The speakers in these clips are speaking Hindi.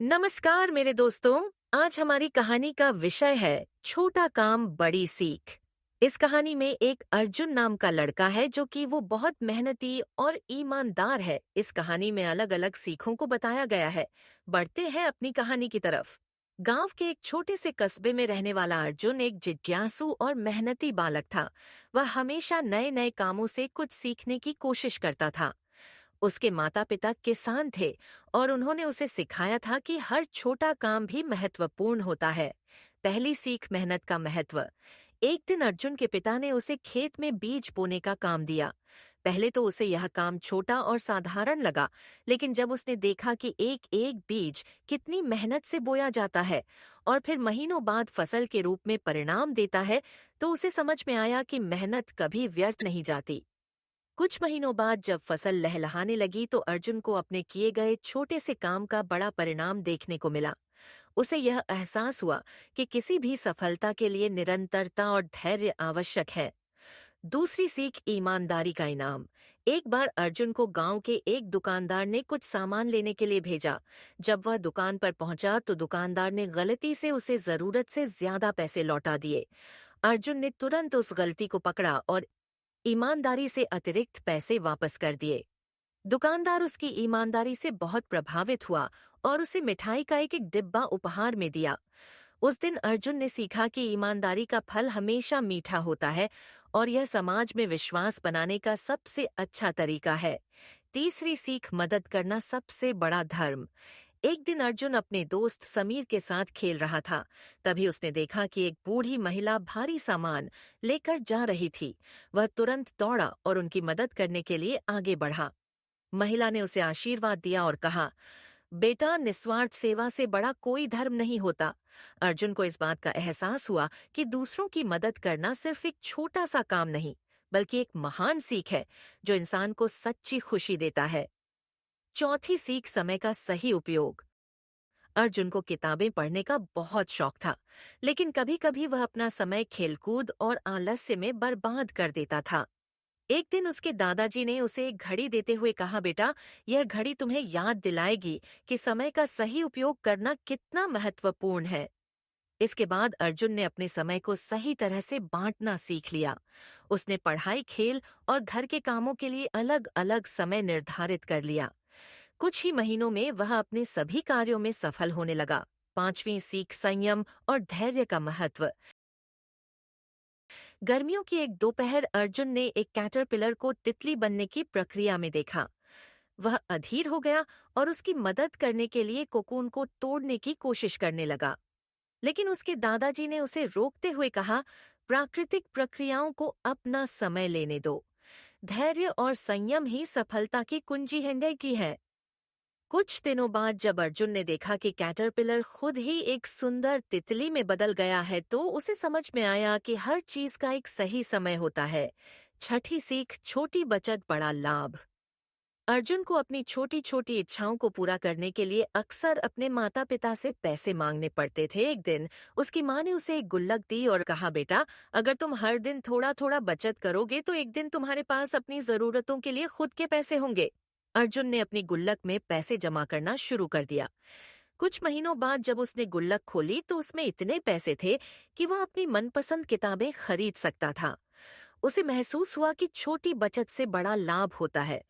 नमस्कार मेरे दोस्तों। आज हमारी कहानी का विषय है छोटा काम बड़ी सीख। इस कहानी में एक अर्जुन नाम का लड़का है जो कि वो बहुत मेहनती और ईमानदार है। इस कहानी में अलग अलग सीखों को बताया गया है। बढ़ते हैं अपनी कहानी की तरफ। गांव के एक छोटे से कस्बे में रहने वाला अर्जुन एक जिज्ञासु और मेहनती बालक था। वह हमेशा नए नए कामों से कुछ सीखने की कोशिश करता था। उसके माता पिता किसान थे और उन्होंने उसे सिखाया था कि हर छोटा काम भी महत्वपूर्ण होता है। पहली सीख, मेहनत का महत्व। एक दिन अर्जुन के पिता ने उसे खेत में बीज बोने का काम दिया। पहले तो उसे यह काम छोटा और साधारण लगा, लेकिन जब उसने देखा कि एक एक बीज कितनी मेहनत से बोया जाता है और फिर महीनों बाद फसल के रूप में परिणाम देता है, तो उसे समझ में आया कि मेहनत कभी व्यर्थ नहीं जाती। कुछ महीनों बाद जब फसल लहलहाने लगी तो अर्जुन को अपने किए गए छोटे से काम का बड़ा परिणाम देखने को मिला। उसे यह एहसास हुआ कि किसी भी सफलता के लिए निरंतरता और धैर्य आवश्यक है। दूसरी सीख, ईमानदारी का इनाम। एक बार अर्जुन को गांव के एक दुकानदार ने कुछ सामान लेने के लिए भेजा। जब वह दुकान पर पहुंचा तो दुकानदार ने गलती से उसे जरूरत से ज्यादा पैसे लौटा दिए। अर्जुन ने तुरंत उस गलती को पकड़ा और ईमानदारी से अतिरिक्त पैसे वापस कर दिए। दुकानदार उसकी ईमानदारी से बहुत प्रभावित हुआ और उसे मिठाई का एक एक डिब्बा उपहार में दिया। उस दिन अर्जुन ने सीखा कि ईमानदारी का फल हमेशा मीठा होता है और यह समाज में विश्वास बनाने का सबसे अच्छा तरीका है। तीसरी सीख, मदद करना सबसे बड़ा धर्म। एक दिन अर्जुन अपने दोस्त समीर के साथ खेल रहा था। तभी उसने देखा कि एक बूढ़ी महिला भारी सामान लेकर जा रही थी। वह तुरंत दौड़ा और उनकी मदद करने के लिए आगे बढ़ा। महिला ने उसे आशीर्वाद दिया और कहा, बेटा, निस्वार्थ सेवा से बड़ा कोई धर्म नहीं होता। अर्जुन को इस बात का एहसास हुआ कि दूसरों की मदद करना सिर्फ एक छोटा सा काम नहीं, बल्कि एक महान सीख है जो इंसान को सच्ची खुशी देता है। चौथी सीख, समय का सही उपयोग। अर्जुन को किताबें पढ़ने का बहुत शौक था, लेकिन कभी कभी वह अपना समय खेलकूद और आलस्य में बर्बाद कर देता था। एक दिन उसके दादाजी ने उसे एक घड़ी देते हुए कहा, बेटा, यह घड़ी तुम्हें याद दिलाएगी कि समय का सही उपयोग करना कितना महत्वपूर्ण है। इसके बाद अर्जुन ने अपने समय को सही तरह से बांटना सीख लिया। उसने पढ़ाई, खेल और घर के कामों के लिए अलग अलग समय निर्धारित कर लिया। कुछ ही महीनों में वह अपने सभी कार्यों में सफल होने लगा। पांचवीं सीख, संयम और धैर्य का महत्व। गर्मियों की एक दोपहर अर्जुन ने एक कैटरपिलर को तितली बनने की प्रक्रिया में देखा। वह अधीर हो गया और उसकी मदद करने के लिए कोकून को तोड़ने की कोशिश करने लगा। लेकिन उसके दादाजी ने उसे रोकते हुए कहा, प्राकृतिक प्रक्रियाओं को अपना समय लेने दो। धैर्य और संयम ही सफलता की कुंजी है। कुछ दिनों बाद जब अर्जुन ने देखा कि कैटरपिलर खुद ही एक सुंदर तितली में बदल गया है, तो उसे समझ में आया कि हर चीज का एक सही समय होता है। छठी सीख, छोटी बचत बड़ा लाभ। अर्जुन को अपनी छोटी छोटी इच्छाओं को पूरा करने के लिए अक्सर अपने माता पिता से पैसे मांगने पड़ते थे। एक दिन उसकी माँ ने उसे एक गुल्लक दी और कहा, बेटा, अगर तुम हर दिन थोड़ा थोड़ा बचत करोगे तो एक दिन तुम्हारे पास अपनी जरूरतों के लिए खुद के पैसे होंगे। अर्जुन ने अपनी गुल्लक में पैसे जमा करना शुरू कर दिया। कुछ महीनों बाद जब उसने गुल्लक खोली तो उसमें इतने पैसे थे कि वह अपनी मनपसंद किताबें खरीद सकता था। उसे महसूस हुआ कि छोटी बचत से बड़ा लाभ होता है।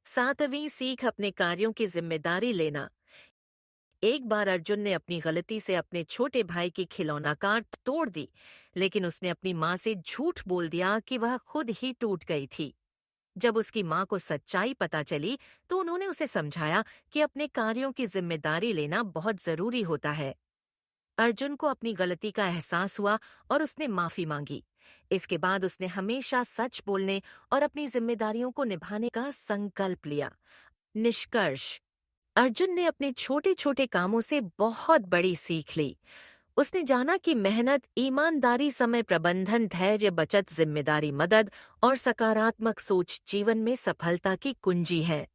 सातवीं सीख, अपने कार्यों की जिम्मेदारी लेना। एक बार अर्जुन ने अपनी गलती से अपने छोटे भाई की खिलौना कार तोड़ दी, लेकिन उसने अपनी माँ से झूठ बोल दिया कि वह खुद ही टूट गई थी। जब उसकी माँ को सच्चाई पता चली तो उन्होंने उसे समझाया कि अपने कार्यों की जिम्मेदारी लेना बहुत जरूरी होता है। अर्जुन को अपनी गलती का एहसास हुआ और उसने माफी मांगी। इसके बाद उसने हमेशा सच बोलने और अपनी जिम्मेदारियों को निभाने का संकल्प लिया। निष्कर्ष, अर्जुन ने अपने छोटे छोटे कामों से बहुत बड़ी सीख ली। उसने जाना कि मेहनत, ईमानदारी, समय प्रबंधन, धैर्य, बचत, जिम्मेदारी, मदद और सकारात्मक सोच जीवन में सफलता की कुंजी है।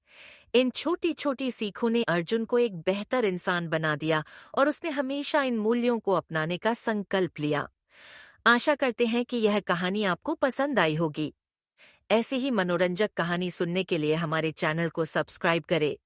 इन छोटी छोटी सीखों ने अर्जुन को एक बेहतर इंसान बना दिया और उसने हमेशा इन मूल्यों को अपनाने का संकल्प लिया। आशा करते हैं कि यह कहानी आपको पसंद आई होगी। ऐसी ही मनोरंजक कहानी सुनने के लिए हमारे चैनल को सब्सक्राइब करें।